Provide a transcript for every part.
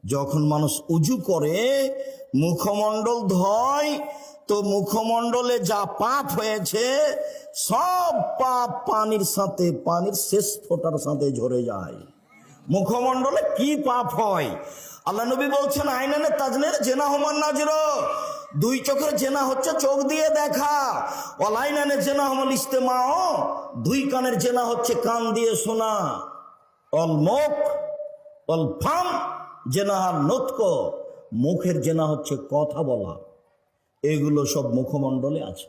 যখন মানুষ উজু করে মুখমণ্ডল ধয়, তো মুখমণ্ডলে যা পাপ হয়েছে সব পাপ পানির সাথে, পানির শেষ ফোঁটার সাথে ঝরে যায়। মুখমণ্ডলে কি পাপ হয়? আল্লাহ নবী বলছেন, আইনানে তাজনের জেনা হমান নাজর, দুই চোখের জেনা হচ্ছে চোখ দিয়ে দেখা। অলাইনানে জেনা হমান ইস্তেমাও, দুই কানের জেনা হচ্ছে কান দিয়ে শোনা। অল মুখ অল ফাম জেনাহার নতক, মুখের জেনা হচ্ছে কথা বলা। এগুলো সব মুখমণ্ডলে আছে।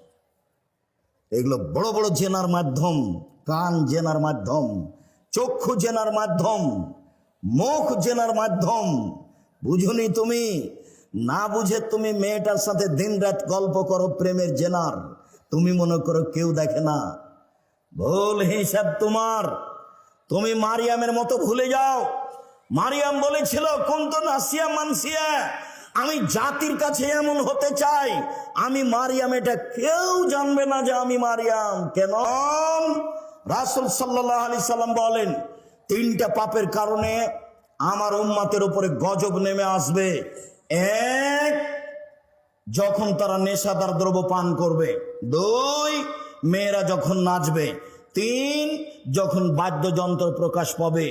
এগুলো বড় বড় জেনার মাধ্যম, কান জেনার মাধ্যম, চক্ষু জেনার মাধ্যম, মুখ জেনার মাধ্যম। বুঝুনি তুমি? না বুঝে তুমি মেয়েটার সাথে দিন রাত গল্প করো প্রেমের জেনার, তুমি মনে করো কেউ দেখে না। ভুল হিসাব তোমার। তুমি মারিয়ামের মতো ভুলে যাও। মারিয়াম বলেছিল, কুনতু নাসিয়া মানসিয়া, আমি জাতির কাছে এমন হতে চাই, আমি মারিয়াম, এটা কেউ জানবে না যে আমি মারিয়াম। কেন? রাসূল সাল্লাল্লাহু আলাইহি সাল্লাম বলেন, তিনটা পাপের কারণে আমার উম্মতের উপরে গজব নেমে আসবে। এক, যখন তারা নেশাদার দ্রব্য পান করবে। দুই, মেয়েরা যখন নাচবে। তিন, যখন বাদ্যযন্ত্র প্রকাশ পাবে।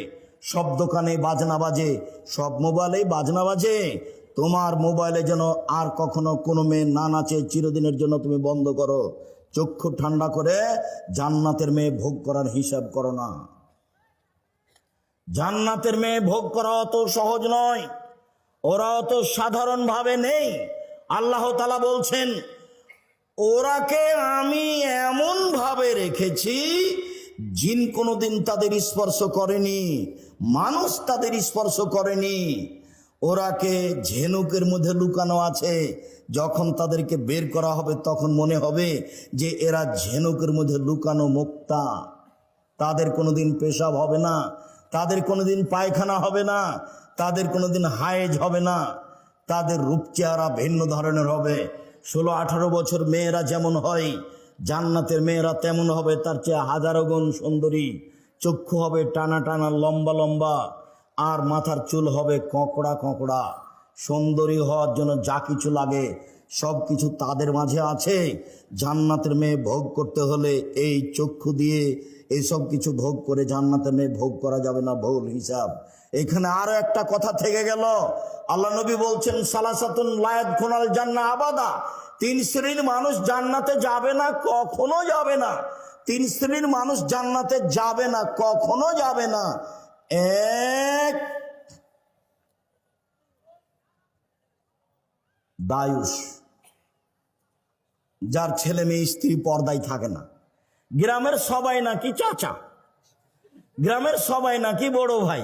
সব দোকানে বাজনা বাজে, সব মোবাইলে বাজনা বাজে। তোমার মোবাইলে যেন আর কখনো কোনো মেয়ে না নাচে, চিরদিনের জন্য তুমি বন্ধ করো। চক্ষু ঠান্ডা করে জান্নাতের মেয়ে ভোগ করার হিসাব করো না। জান্নাতের মেয়ে ভোগ করা অত সহজ নয়, ওরা অত সাধারণ ভাবে নেই। আল্লাহ তাআলা বলছেন, ওরাকে আমি এমন ভাবে রেখেছি, জিন কোনোদিন তাদের স্পর্শ করেনি, মানুষ তাদের স্পর্শ করেনি। ওরাকে ঝিনুকের মধ্যে লুকানো আছে। যখন তাদেরকে বের করা হবে তখন মনে হবে যে এরা ঝিনুকের মধ্যে লুকানো মুক্তা। তাদের কোনোদিন পেশাব হবে না, তাদের কোনোদিন পায়খানা হবে না, তাদের কোনোদিন হায়েজ হবে না। তাদের রূপ চেহারা ভিন্ন ধরনের হবে। 16-18 বছর মেয়েরা যেমন হয়, জান্নাতের মেয়েরা তেমন হবে, তার চেয়ে হাজারো গুণ সুন্দরী। চক্ষু হবে টানা টানা, লম্বা লম্বা, আর মাথার চুল হবে কঁকড়া কঁকড়া। সুন্দরী হওয়ার জন্য যা কিছু লাগে সব কিছু তাদের মাঝে আছে। জান্নাতের মেয়ে ভোগ করতে হলে এই চক্ষু দিয়ে এইসব কিছু ভোগ করে জান্নাতের মেয়ে ভোগ করা যাবে না, ভুল হিসাব। এখানে আরো একটা কথা থেকে গেল। আল্লাহ নবী বলছেন, সালাসাতুন লা ইয়াদখুলুল জান্নাহ আবাদা, তিন শ্রেণীর মানুষ জান্নাতে যাবে না, কখনো যাবে না। তিন শ্রেণীর মানুষ জান্নাতে যাবে না, কখনো যাবে না। এক, দায়ুস, যার ছেলে মেয়ে স্ত্রী পর্দায় থাকে না। গ্রামের সবাই নাকি চাচা, গ্রামের সবাই নাকি বড় ভাই,